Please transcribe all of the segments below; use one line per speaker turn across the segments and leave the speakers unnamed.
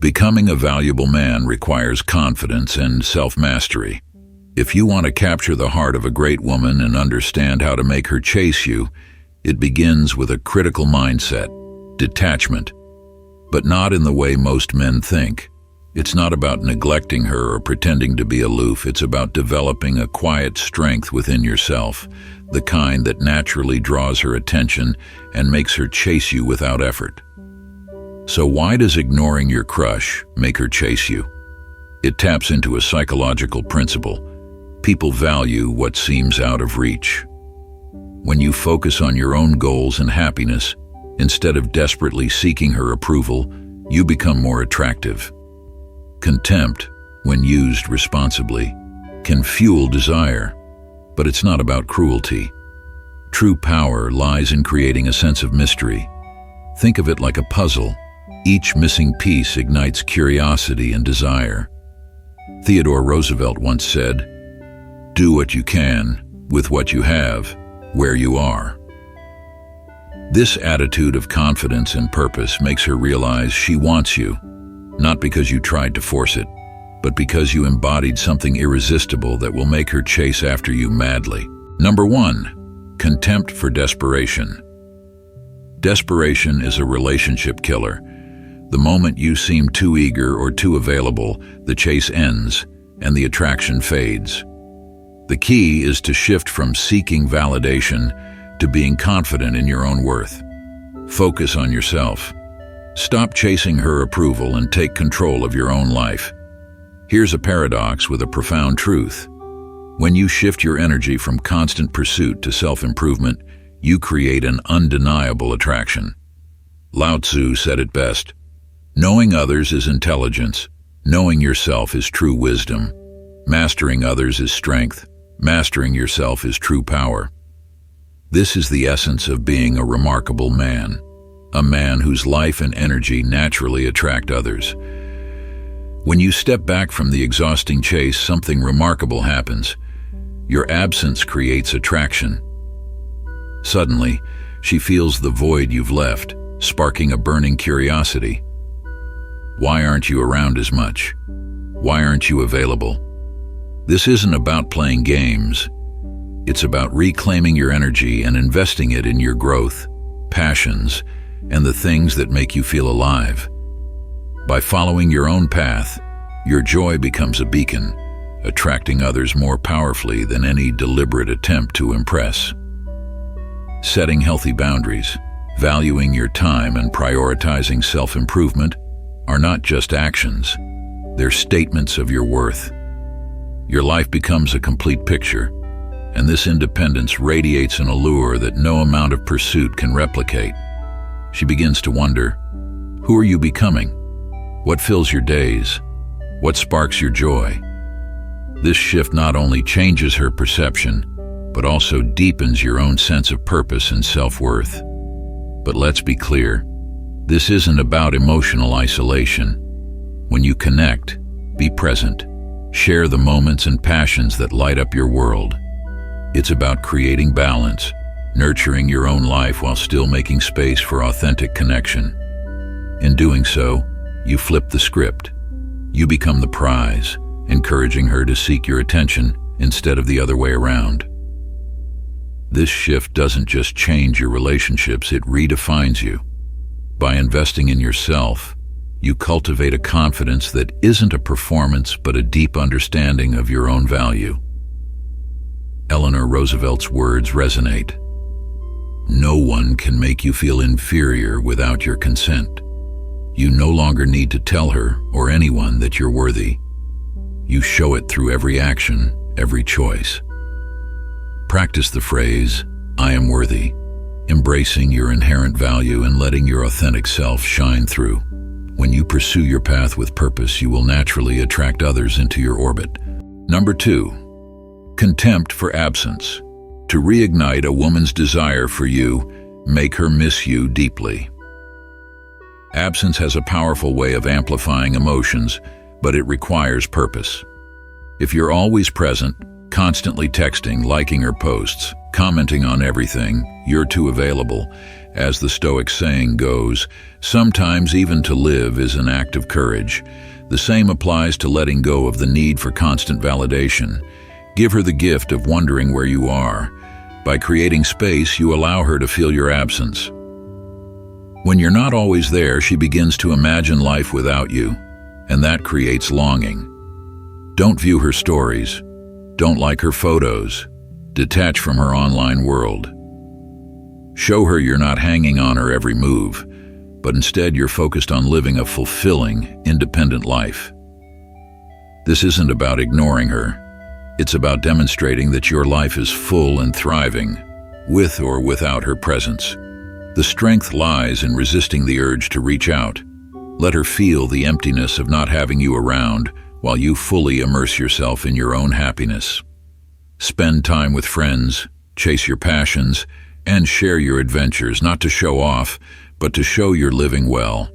Becoming a valuable man requires confidence and self-mastery. If you want to capture the heart of a great woman and understand how to make her chase you, it begins with a critical mindset, detachment. But not in the way most men think. It's not about neglecting her or pretending to be aloof. It's about developing a quiet strength within yourself, the kind that naturally draws her attention and makes her chase you without effort. So why does ignoring your crush make her chase you? It taps into a psychological principle. People value what seems out of reach. When you focus on your own goals and happiness, instead of desperately seeking her approval, you become more attractive. Contempt, when used responsibly, can fuel desire, but it's not about cruelty. True power lies in creating a sense of mystery. Think of it like a puzzle. Each missing piece ignites curiosity and desire. Theodore Roosevelt once said, "Do what you can, with what you have, where you are." This attitude of confidence and purpose makes her realize she wants you, not because you tried to force it, but because you embodied something irresistible that will make her chase after you madly. Number 1, contempt for desperation. Desperation is a relationship killer. The moment you seem too eager or too available, the chase ends and the attraction fades. The key is to shift from seeking validation to being confident in your own worth. Focus on yourself. Stop chasing her approval and take control of your own life. Here's a paradox with a profound truth. When you shift your energy from constant pursuit to self-improvement, you create an undeniable attraction. Lao Tzu said it best, "Knowing others is intelligence. Knowing yourself is true wisdom. Mastering others is strength. Mastering yourself is true power." This is the essence of being a remarkable man. A man whose life and energy naturally attract others. When you step back from the exhausting chase, something remarkable happens. Your absence creates attraction. Suddenly, she feels the void you've left, sparking a burning curiosity. Why aren't you around as much? Why aren't you available? This isn't about playing games. It's about reclaiming your energy and investing it in your growth, passions, and the things that make you feel alive. By following your own path, your joy becomes a beacon, attracting others more powerfully than any deliberate attempt to impress. Setting healthy boundaries, valuing your time, and prioritizing self-improvement are not just actions, they're statements of your worth. Your life becomes a complete picture, and this independence radiates an allure that no amount of pursuit can replicate. She begins to wonder, who are you becoming? What fills your days? What sparks your joy? This shift not only changes her perception, but also deepens your own sense of purpose and self-worth. But let's be clear, this isn't about emotional isolation. When you connect, be present. Share the moments and passions that light up your world. It's about creating balance, nurturing your own life while still making space for authentic connection. In doing so, you flip the script. You become the prize, encouraging her to seek your attention instead of the other way around. This shift doesn't just change your relationships, it redefines you. By investing in yourself, you cultivate a confidence that isn't a performance but a deep understanding of your own value. Eleanor Roosevelt's words resonate. No one can make you feel inferior without your consent. You no longer need to tell her or anyone that you're worthy. You show it through every action, every choice. Practice the phrase, "I am worthy," embracing your inherent value and letting your authentic self shine through. When you pursue your path with purpose, you will naturally attract others into your orbit. Number 2, contempt for absence. To reignite a woman's desire for you, make her miss you deeply. Absence has a powerful way of amplifying emotions, but it requires purpose. If you're always present, constantly texting, liking her posts, commenting on everything, you're too available, As the Stoic saying goes, sometimes even to live is an act of courage. The same applies to letting go of the need for constant validation. Give her the gift of wondering where you are. By creating space, you allow her to feel your absence. When you're not always there, she begins to imagine life without you, and that creates longing. Don't view her stories. Don't like her photos. Detach from her online world. Show her you're not hanging on her every move, but instead you're focused on living a fulfilling, independent life. This isn't about ignoring her. It's about demonstrating that your life is full and thriving, with or without her presence. The strength lies in resisting the urge to reach out. Let her feel the emptiness of not having you around while you fully immerse yourself in your own happiness. Spend time with friends, chase your passions, and share your adventures, not to show off, but to show you're living well.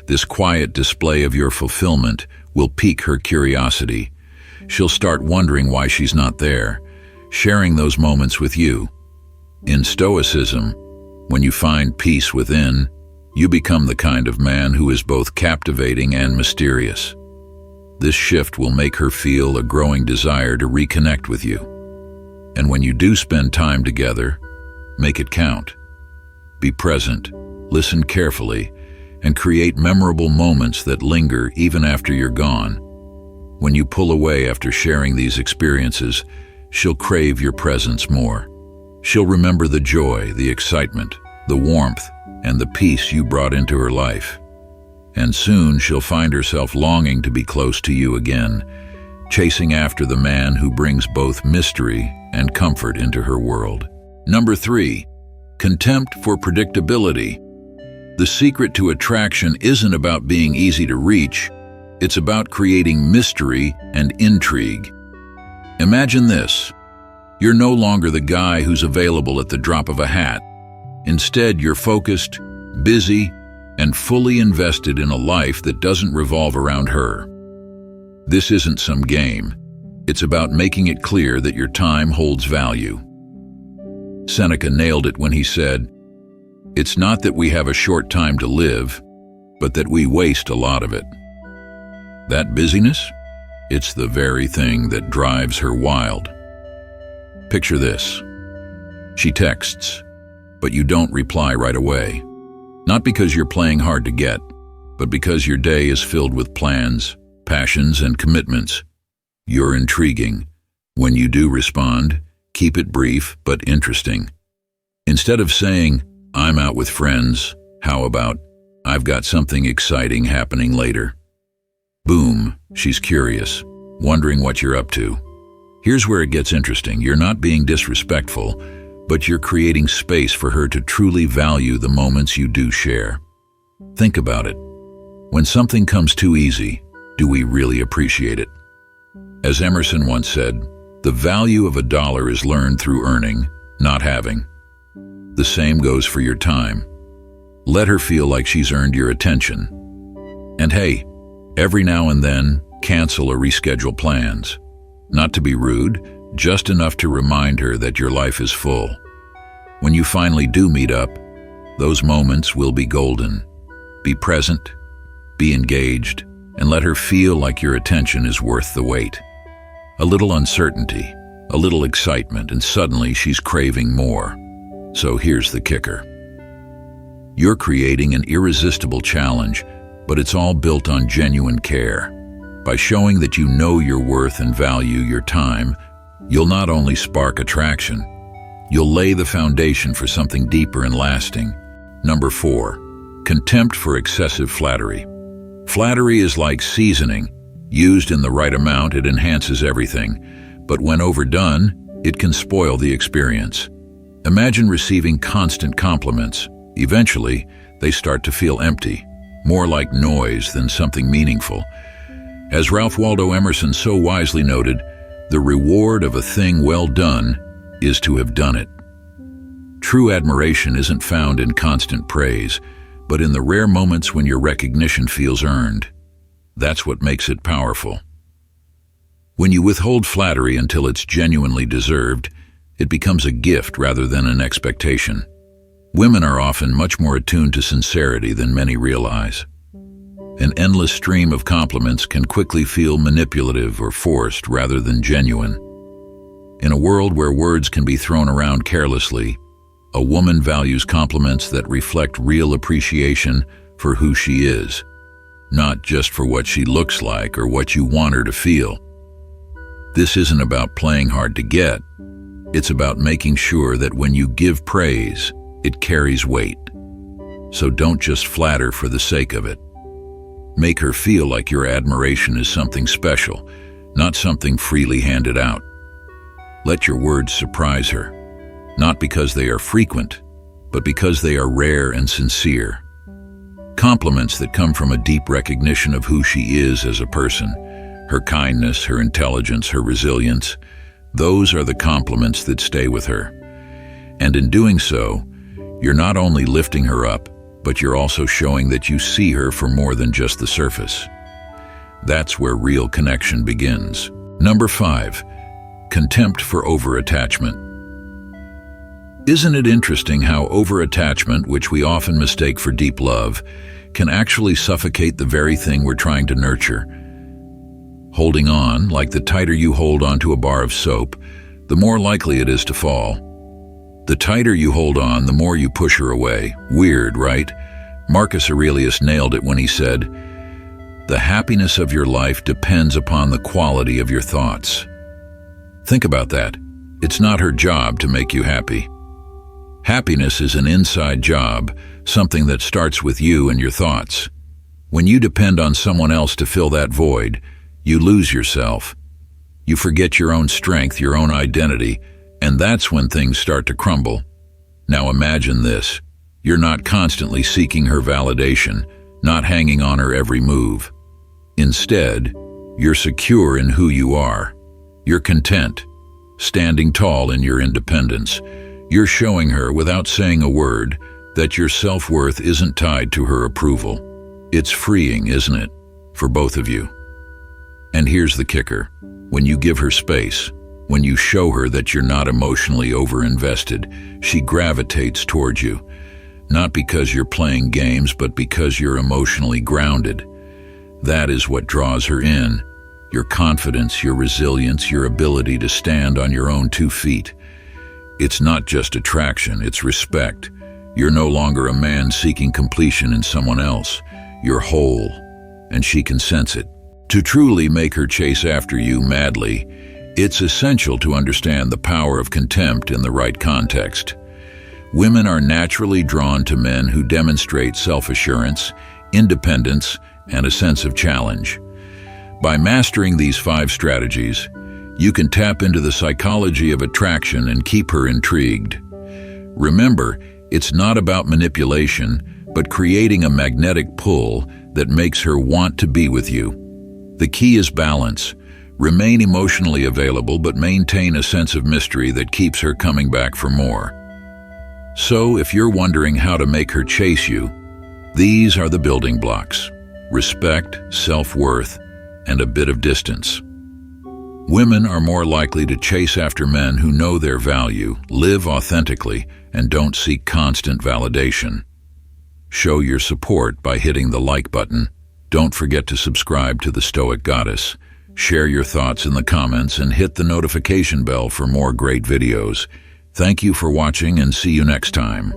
This quiet display of your fulfillment will pique her curiosity. She'll start wondering why she's not there, sharing those moments with you. In Stoicism, when you find peace within, you become the kind of man who is both captivating and mysterious. This shift will make her feel a growing desire to reconnect with you. And when you do spend time together, make it count. Be present, listen carefully, and create memorable moments that linger even after you're gone. When you pull away after sharing these experiences, she'll crave your presence more. She'll remember the joy, the excitement, the warmth, and the peace you brought into her life. And soon she'll find herself longing to be close to you again, chasing after the man who brings both mystery and comfort into her world. Number 3, contempt for predictability. The secret to attraction isn't about being easy to reach, it's about creating mystery and intrigue. Imagine this. You're no longer the guy who's available at the drop of a hat. Instead, you're focused, busy, and fully invested in a life that doesn't revolve around her. This isn't some game. It's about making it clear that your time holds value. Seneca nailed it when he said, "It's not that we have a short time to live, but that we waste a lot of it." That busyness? It's the very thing that drives her wild. Picture this. She texts, but you don't reply right away. Not because you're playing hard to get, but because your day is filled with plans, passions, and commitments. You're intriguing. When you do respond, keep it brief but interesting. Instead of saying, "I'm out with friends," how about, "I've got something exciting happening later"? Boom, she's curious, wondering what you're up to. Here's where it gets interesting. You're not being disrespectful, but you're creating space for her to truly value the moments you do share. Think about it. When something comes too easy, do we really appreciate it? As Emerson once said, "The value of $1 is learned through earning, not having." The same goes for your time. Let her feel like she's earned your attention. And hey, every now and then, cancel or reschedule plans. Not to be rude, just enough to remind her that your life is full. When you finally do meet up, those moments will be golden. Be present, be engaged, and let her feel like your attention is worth the wait. A little uncertainty, a little excitement, and suddenly she's craving more. So here's the kicker. You're creating an irresistible challenge, but it's all built on genuine care. By showing that you know your worth and value your time, you'll not only spark attraction, you'll lay the foundation for something deeper and lasting. Number 4, contempt for excessive flattery. Flattery is like seasoning. Used in the right amount, it enhances everything, but when overdone, it can spoil the experience. Imagine receiving constant compliments. Eventually, they start to feel empty, more like noise than something meaningful. As Ralph Waldo Emerson so wisely noted, the reward of a thing well done is to have done it. True admiration isn't found in constant praise, but in the rare moments when your recognition feels earned. That's what makes it powerful. When you withhold flattery until it's genuinely deserved, it becomes a gift rather than an expectation. Women are often much more attuned to sincerity than many realize. An endless stream of compliments can quickly feel manipulative or forced rather than genuine. In a world where words can be thrown around carelessly, a woman values compliments that reflect real appreciation for who she is, not just for what she looks like or what you want her to feel. This isn't about playing hard to get. It's about making sure that when you give praise, it carries weight. So don't just flatter for the sake of it. Make her feel like your admiration is something special, not something freely handed out. Let your words surprise her, not because they are frequent, but because they are rare and sincere. Compliments that come from a deep recognition of who she is as a person, her kindness, her intelligence, her resilience, those are the compliments that stay with her. And in doing so, you're not only lifting her up, but you're also showing that you see her for more than just the surface. That's where real connection begins. Number 5, contempt for over-attachment. Isn't it interesting how over-attachment, which we often mistake for deep love, can actually suffocate the very thing we're trying to nurture? Holding on, like the tighter you hold onto a bar of soap, the more likely it is to fall. The tighter you hold on, the more you push her away. Weird, right? Marcus Aurelius nailed it when he said, "The happiness of your life depends upon the quality of your thoughts." Think about that. It's not her job to make you happy. Happiness is an inside job, something that starts with you and your thoughts. When you depend on someone else to fill that void, you lose yourself. You forget your own strength, your own identity, and that's when things start to crumble. Now imagine this. You're not constantly seeking her validation, not hanging on her every move. Instead, you're secure in who you are. You're content, standing tall in your independence. You're showing her, without saying a word, that your self-worth isn't tied to her approval. It's freeing, isn't it, for both of you? And here's the kicker. When you give her space, when you show her that you're not emotionally over-invested, she gravitates towards you. Not because you're playing games, but because you're emotionally grounded. That is what draws her in. Your confidence, your resilience, your ability to stand on your own 2 feet. It's not just attraction, it's respect. You're no longer a man seeking completion in someone else. You're whole, and she can sense it. To truly make her chase after you madly, it's essential to understand the power of contempt in the right context. Women are naturally drawn to men who demonstrate self-assurance, independence, and a sense of challenge. By mastering these 5 strategies, you can tap into the psychology of attraction and keep her intrigued. Remember, it's not about manipulation, but creating a magnetic pull that makes her want to be with you. The key is balance. Remain emotionally available, but maintain a sense of mystery that keeps her coming back for more. So, if you're wondering how to make her chase you, these are the building blocks: respect, self-worth, and a bit of distance. Women are more likely to chase after men who know their value, live authentically, and don't seek constant validation. Show your support by hitting the like button. Don't forget to subscribe to the Stoic Goddess. Share your thoughts in the comments and hit the notification bell for more great videos. Thank you for watching and see you next time.